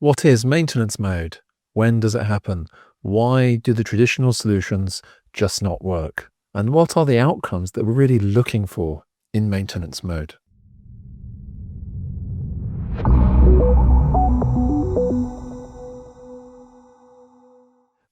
What is maintenance mode? When does it happen? Why do the traditional solutions just not work? And what are the outcomes that we're really looking for in maintenance mode?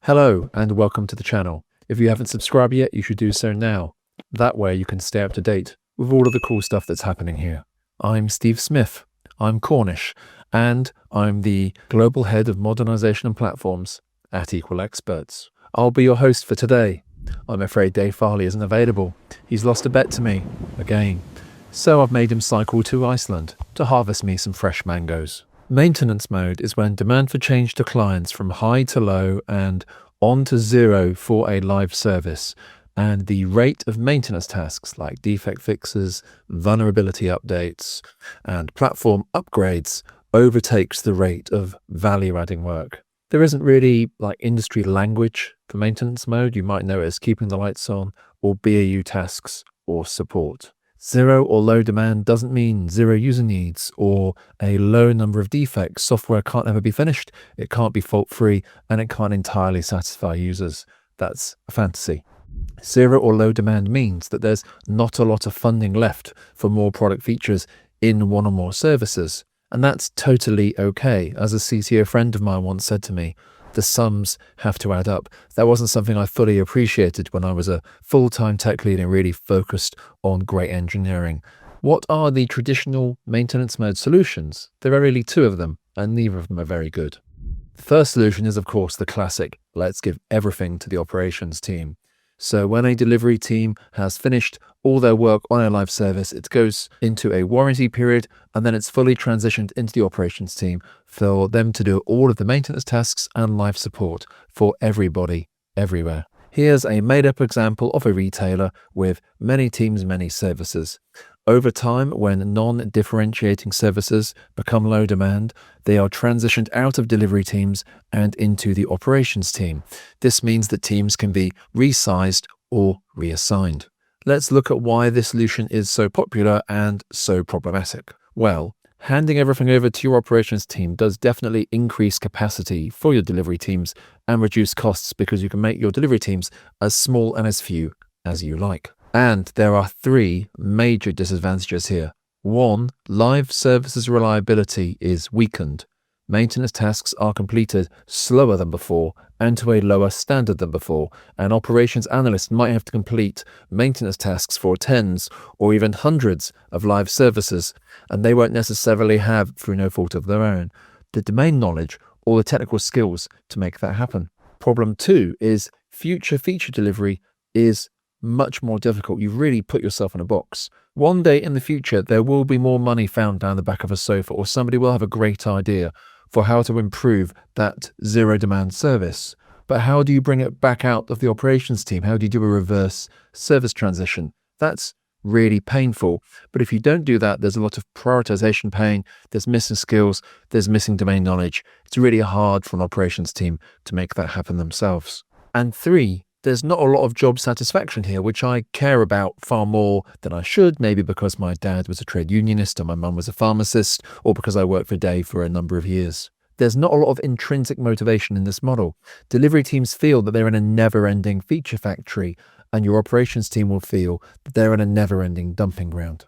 Hello and welcome to the channel. If you haven't subscribed yet, you should do so now. That way you can stay up to date with all of the cool stuff that's happening here. I'm Steve Smith. I'm Cornish, and I'm the Global Head of Modernization and Platforms at Equal Experts. I'll be your host for today. I'm afraid Dave Farley isn't available. He's lost a bet to me, again. So I've made him cycle to Iceland to harvest me some fresh mangoes. Maintenance mode is when demand for change to clients from high to low and on to zero for a live service, and the rate of maintenance tasks like defect fixes, vulnerability updates, and platform upgrades overtakes the rate of value-adding work. There isn't really industry language for maintenance mode. You might know it as keeping the lights on, or BAU tasks, or support. Zero or low demand doesn't mean zero user needs or a low number of defects. Software can't ever be finished, it can't be fault-free, and it can't entirely satisfy users. That's a fantasy. Zero or low demand means that there's not a lot of funding left for more product features in one or more services. And that's totally okay. As a CTO friend of mine once said to me, the sums have to add up. That wasn't something I fully appreciated when I was a full-time tech lead and really focused on great engineering. What are the traditional maintenance mode solutions? There are really two of them, and neither of them are very good. The first solution is, of course, the classic, let's give everything to the operations team. So when a delivery team has finished all their work on a live service, it goes into a warranty period, and then it's fully transitioned into the operations team for them to do all of the maintenance tasks and live support for everybody, everywhere. Here's a made-up example of a retailer with many teams, many services. Over time, when non-differentiating services become low demand, they are transitioned out of delivery teams and into the operations team. This means that teams can be resized or reassigned. Let's look at why this solution is so popular and so problematic. Well, handing everything over to your operations team does definitely increase capacity for your delivery teams and reduce costs because you can make your delivery teams as small and as few as you like. And there are three major disadvantages here. One, live services reliability is weakened. Maintenance tasks are completed slower than before and to a lower standard than before. An operations analyst might have to complete maintenance tasks for tens or even hundreds of live services, and they won't necessarily have, through no fault of their own, the domain knowledge or the technical skills to make that happen. Problem two is future feature delivery is much more difficult. You've really put yourself in a box. One day in the future, there will be more money found down the back of a sofa, or somebody will have a great idea for how to improve that zero demand service. But how do you bring it back out of the operations team? How do you do a reverse service transition? That's really painful. But if you don't do that, there's a lot of prioritization pain, there's missing skills, there's missing domain knowledge. It's really hard for an operations team to make that happen themselves. And three, there's not a lot of job satisfaction here, which I care about far more than I should, maybe because my dad was a trade unionist and my mum was a pharmacist, or because I worked for Dave for a number of years. There's not a lot of intrinsic motivation in this model. Delivery teams feel that they're in a never-ending feature factory, and your operations team will feel that they're in a never-ending dumping ground.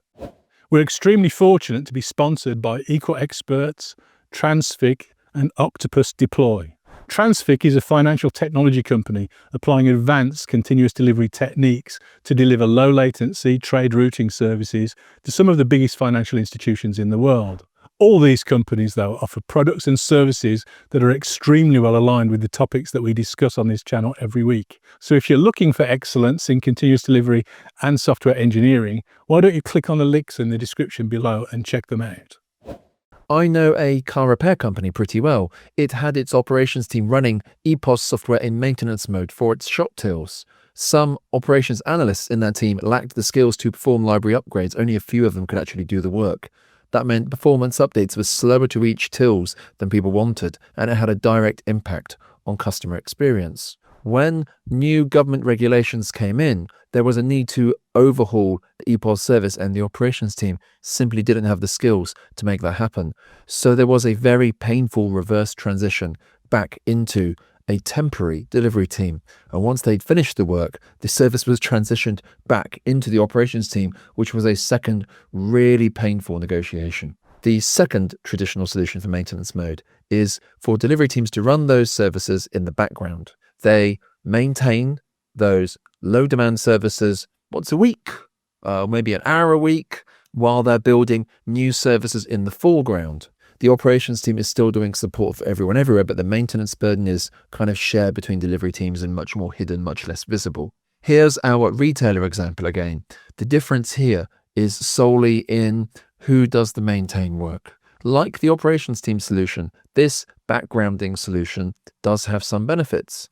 We're extremely fortunate to be sponsored by Equal Experts, Transfig, and Octopus Deploy. Transfig is a financial technology company applying advanced continuous delivery techniques to deliver low latency trade routing services to some of the biggest financial institutions in the world. All these companies, though, offer products and services that are extremely well aligned with the topics that we discuss on this channel every week. So if you're looking for excellence in continuous delivery and software engineering, why don't you click on the links in the description below and check them out? I know a car repair company pretty well. It had its operations team running EPOS software in maintenance mode for its shop tills. Some operations analysts in that team lacked the skills to perform library upgrades. Only a few of them could actually do the work. That meant performance updates were slower to reach tills than people wanted, and it had a direct impact on customer experience. When new government regulations came in, there was a need to overhaul the EPOS service, and the operations team simply didn't have the skills to make that happen. So there was a very painful reverse transition back into a temporary delivery team. And once they'd finished the work, the service was transitioned back into the operations team, which was a second really painful negotiation. The second traditional solution for maintenance mode is for delivery teams to run those services in the background. They maintain those low demand services once a week, maybe an hour a week, while they're building new services in the foreground. The operations team is still doing support for everyone everywhere, but the maintenance burden is kind of shared between delivery teams and much more hidden, much less visible. Here's our retailer example again. The difference here is solely in who does the maintain work. Like the operations team solution, this backgrounding solution does have some benefits.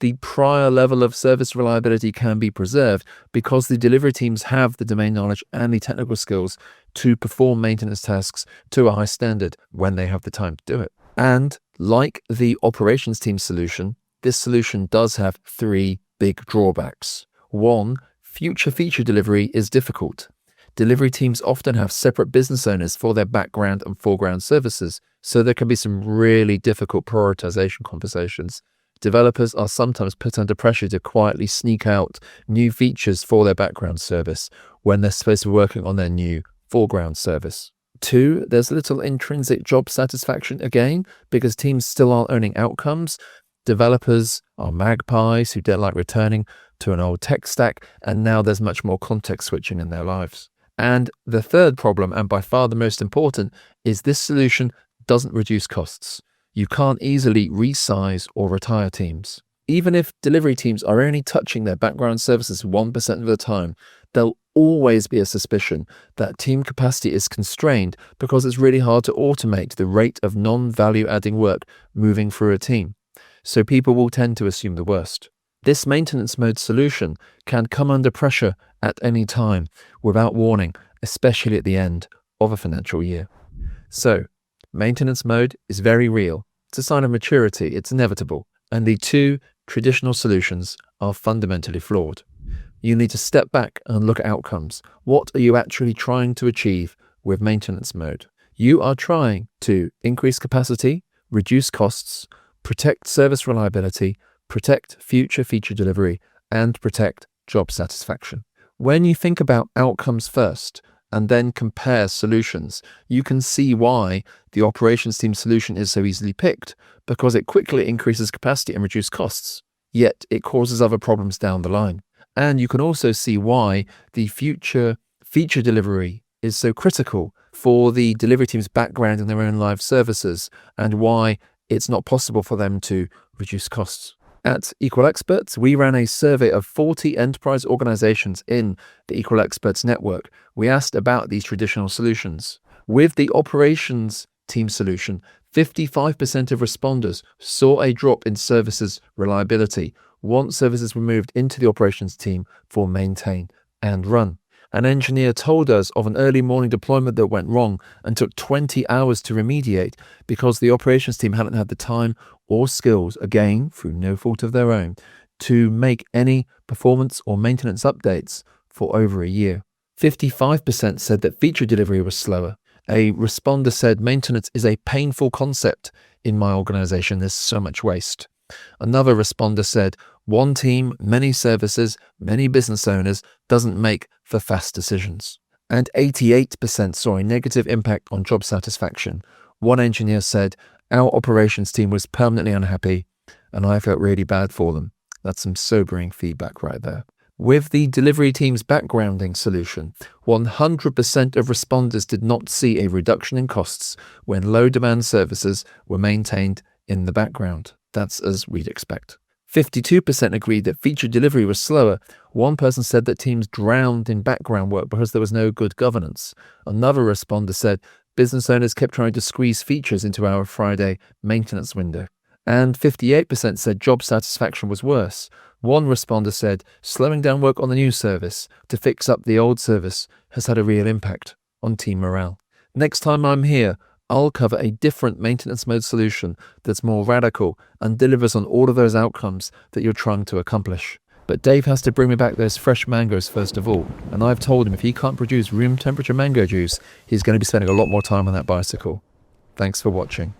The prior level of service reliability can be preserved because the delivery teams have the domain knowledge and the technical skills to perform maintenance tasks to a high standard when they have the time to do it. And like the operations team solution, this solution does have three big drawbacks. One, future feature delivery is difficult. Delivery teams often have separate business owners for their background and foreground services, so there can be some really difficult prioritization conversations. Developers are sometimes put under pressure to quietly sneak out new features for their background service when they're supposed to be working on their new foreground service. Two, there's little intrinsic job satisfaction again, because teams still aren't owning outcomes. Developers are magpies who don't like returning to an old tech stack, and now there's much more context switching in their lives. And the third problem, and by far the most important, is this solution doesn't reduce costs. You can't easily resize or retire teams. Even if delivery teams are only touching their background services 1% of the time, there'll always be a suspicion that team capacity is constrained because it's really hard to automate the rate of non-value adding work moving through a team. So people will tend to assume the worst. This maintenance mode solution can come under pressure at any time without warning, especially at the end of a financial year. So, maintenance mode is very real. It's a sign of maturity. It's inevitable. And the two traditional solutions are fundamentally flawed. You need to step back and look at outcomes. What are you actually trying to achieve with maintenance mode? You are trying to increase capacity, reduce costs, protect service reliability, protect future feature delivery, and protect job satisfaction. When you think about outcomes first, and then compare solutions, you can see why the operations team solution is so easily picked, because it quickly increases capacity and reduces costs, yet it causes other problems down the line. And you can also see why the future feature delivery is so critical for the delivery team's background in their own live services, and why it's not possible for them to reduce costs. At Equal Experts, we ran a survey of 40 enterprise organizations in the Equal Experts network. We asked about these traditional solutions. With the operations team solution, 55% of responders saw a drop in services reliability once services were moved into the operations team for maintain and run. An engineer told us of an early morning deployment that went wrong and took 20 hours to remediate because the operations team hadn't had the time or skills, again, through no fault of their own, to make any performance or maintenance updates for over a year. 55% said that feature delivery was slower. A responder said maintenance is a painful concept in my organization. There's so much waste. Another responder said, one team, many services, many business owners doesn't make for fast decisions. And 88% saw a negative impact on job satisfaction. One engineer said, our operations team was permanently unhappy and I felt really bad for them. That's some sobering feedback right there. With the delivery team's backgrounding solution, 100% of responders did not see a reduction in costs when low demand services were maintained in the background. That's as we'd expect. 52% agreed that feature delivery was slower. One person said that teams drowned in background work because there was no good governance. Another responder said business owners kept trying to squeeze features into our Friday maintenance window. And 58% said job satisfaction was worse. One responder said slowing down work on the new service to fix up the old service has had a real impact on team morale. Next time I'm here, I'll cover a different maintenance mode solution that's more radical and delivers on all of those outcomes that you're trying to accomplish. But Dave has to bring me back those fresh mangoes first of all, and I've told him if he can't produce room temperature mango juice, he's going to be spending a lot more time on that bicycle. Thanks for watching.